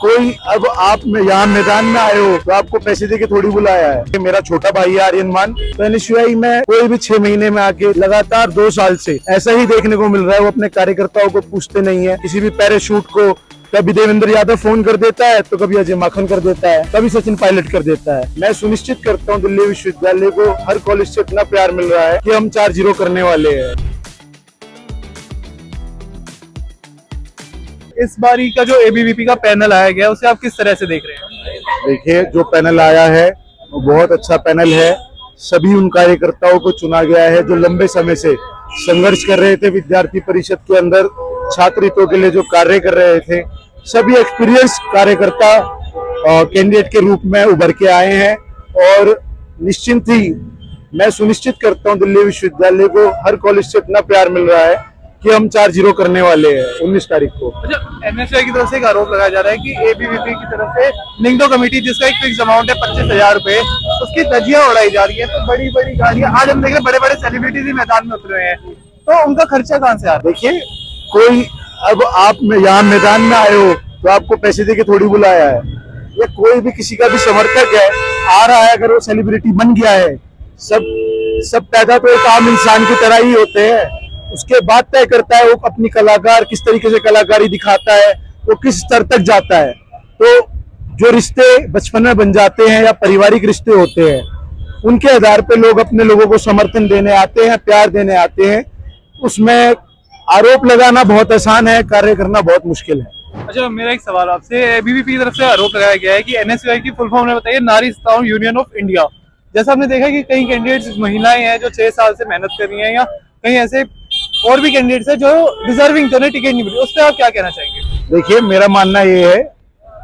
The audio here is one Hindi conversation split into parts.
कोई अब आप यहाँ मैदान में आए हो तो आपको पैसे देके थोड़ी बुलाया है। मेरा छोटा भाई है आर्यन मान, तो एनएसयूआई में कोई भी 6 महीने में आके लगातार 2 साल से ऐसा ही देखने को मिल रहा है। वो अपने कार्यकर्ताओं को पूछते नहीं है। किसी भी पैराशूट को कभी देवेंद्र यादव फोन कर देता है, तो कभी अजय माखन कर देता है, कभी सचिन पायलट कर देता है। मैं सुनिश्चित करता हूँ दिल्ली विश्वविद्यालय को हर कॉलेज से इतना प्यार मिल रहा है कि हम 4-0 करने वाले हैं। इस बारी का जो एबीवीपी का पैनल आया गया उसे आप किस तरह से देख रहे हैं? देखिए, जो पैनल आया है वो बहुत अच्छा पैनल है। सभी उन कार्यकर्ताओं को चुना गया है जो लंबे समय से संघर्ष कर रहे थे विद्यार्थी परिषद के अंदर, छात्र हितों के लिए जो कार्य कर रहे थे। सभी एक्सपीरियंस कार्यकर्ता कैंडिडेट के रूप में उभर के आए हैं और निश्चिंत ही मैं सुनिश्चित करता हूं दिल्ली विश्वविद्यालय को हर कॉलेज से इतना प्यार मिल रहा है कि हम 4-0 करने वाले हैं 19 तारीख को। अच्छा, एनएसयूआई की तरफ से एक आरोप लगाया जा रहा है कि एबीवीपी की तरफ से निंगडो कमेटी, जिसका एक फिक्स अमाउंट है 25,000 रुपए, उसकी धज्जियां उड़ाई जा रही है। तो बड़ी बड़ी गाड़ियां, आज हम देख रहे हैं बड़े बड़े सेलिब्रिटीज भी मैदान में उतरे हैं, तो उनका खर्चा कहाँ से आ रहा है? देखिए, कोई अब आप यहाँ मैदान में आए हो तो आपको पैसे देके थोड़ी बुलाया है। या कोई भी किसी का भी समर्थक है आ रहा है, अगर वो सेलिब्रिटी बन गया है, सब पैदा तो एक आम इंसान की तरह ही होते हैं। उसके बाद तय करता है वो अपनी कलाकार किस तरीके से कलाकारी दिखाता है, वो किस स्तर तक जाता है। तो जो रिश्ते बचपन में बन जाते हैं या पारिवारिक रिश्ते होते हैं, उनके आधार पे लोग अपने लोगों को समर्थन देने आते हैं, प्यार देने आते हैं। उसमें आरोप लगाना बहुत आसान है, कार्य करना बहुत मुश्किल है। अच्छा, मेरा एक सवाल आपसे, एबीवीपी की तरफ से आरोप लगाया गया है कि एनएसयूआई की फुल फॉर्म ने बताइए नारी सेवाओं यूनियन ऑफ इंडिया। जैसा हमने देखा कि कई कैंडिडेट्स महिलाएं हैं जो 6 साल से मेहनत कर रही हैं, या कहीं ऐसे और भी कैंडिडेट्स हैं जो डिजर्विंग थे, उन्हें टिकट नहीं मिली। उस पर आप क्या कहना चाहेंगे? देखिए, मेरा मानना ये है,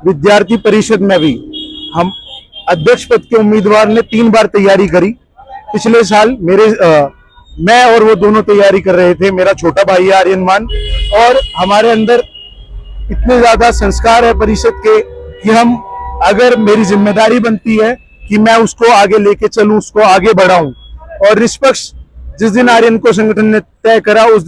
विद्यार्थी परिषद में भी हम अध्यक्ष पद के उम्मीदवार ने 3 बार तैयारी करी। पिछले साल मैं और वो दोनों तैयारी कर रहे थे। मेरा छोटा भाई है आर्यन मान, और हमारे अंदर इतने ज्यादा संस्कार है परिषद के कि हम, अगर मेरी जिम्मेदारी बनती है कि मैं उसको आगे लेके चलूं, उसको आगे बढ़ाऊं। और निष्पक्ष जिस दिन आर्यन को संगठन ने तय करा, उस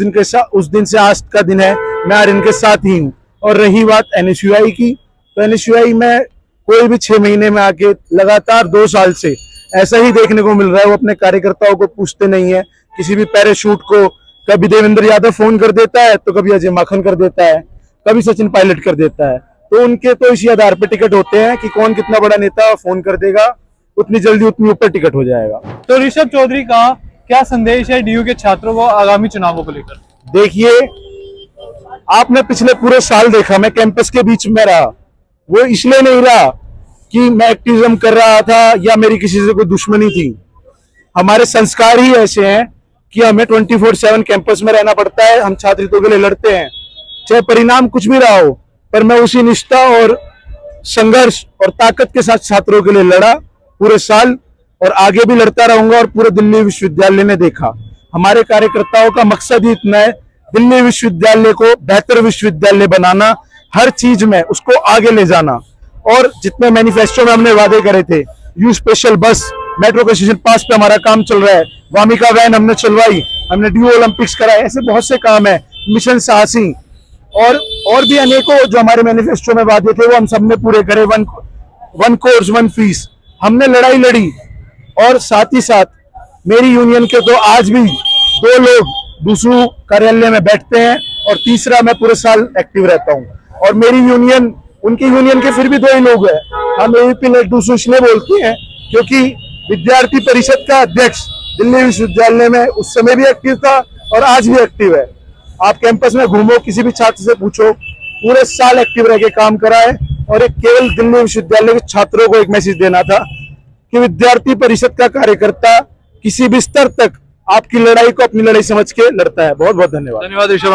दिन से आज का दिन है, मैं आर्यन के साथ ही हूँ। और रही बात एनएसयूआई की, तो एनएसयूआई में कोई भी 6 महीने में आके लगातार 2 साल से ऐसा ही देखने को मिल रहा है। वो अपने कार्यकर्ताओं को पूछते नहीं है। किसी भी पैराशूट को कभी देवेंद्र यादव फोन कर देता है, तो कभी अजय माखन कर देता है, कभी सचिन पायलट कर देता है। तो उनके तो इसी आधार पर टिकट होते हैं कि कौन कितना बड़ा नेता फोन कर देगा, उतनी जल्दी उतनी ऊपर टिकट हो जाएगा। तो ऋषभ चौधरी का क्या संदेश है डीयू के छात्रों को आगामी चुनावों को लेकर? देखिए, आपने पिछले पूरे साल देखा, मैं कैंपस के बीच में रहा। वो इसलिए नहीं रहा कि मैं एक्टिविज्म कर रहा था या मेरी किसी से कोई दुश्मनी थी। हमारे संस्कार ही ऐसे हैं कि हमें 24/7 कैंपस में रहना पड़ता है। हम छात्र हितों के लिए लड़ते हैं, चाहे परिणाम कुछ भी रहा हो, पर मैं उसी निष्ठा और संघर्ष और ताकत के साथ छात्रों के लिए लड़ा पूरे साल, और आगे भी लड़ता रहूंगा। और पूरे दिल्ली विश्वविद्यालय ने देखा, हमारे कार्यकर्ताओं का मकसद ही इतना है, दिल्ली विश्वविद्यालय को बेहतर विश्वविद्यालय बनाना, हर चीज में उसको आगे ले जाना। और जितने मैनिफेस्टो में हमने वादे करे थे, यू स्पेशल बस, मेट्रो के स्टेशन पास पे हमारा काम चल रहा है, वामिका वैन हमने चलवाई, हमने ड्यू ओलंपिक्स कराए, ऐसे बहुत से काम है, मिशन साहसी और भी अनेकों जो हमारे मैनिफेस्टो में वादे थे वो हम सबने पूरे करे। वन कोर्स 1 फीस हमने लड़ाई लड़ी। और साथ ही साथ मेरी यूनियन के तो आज भी 2 लोग दूसरों कार्यालय में बैठते हैं, और तीसरा मैं पूरे साल एक्टिव रहता हूं। और मेरी यूनियन, उनकी यूनियन के फिर भी 2 ही लोग हैं। हम एबीपी ने दूसरों इसलिए बोलते हैं क्योंकि विद्यार्थी परिषद का अध्यक्ष दिल्ली विश्वविद्यालय में उस समय भी एक्टिव था और आज भी एक्टिव है। आप कैंपस में घूमो, किसी भी छात्र से पूछो, पूरे साल एक्टिव रह के काम करा है। और एक केवल दिल्ली विश्वविद्यालय के छात्रों को एक मैसेज देना था कि विद्यार्थी परिषद का कार्यकर्ता किसी भी स्तर तक आपकी लड़ाई को अपनी लड़ाई समझ के लड़ता है। बहुत बहुत धन्यवाद। धन्यवाद ऋषभ।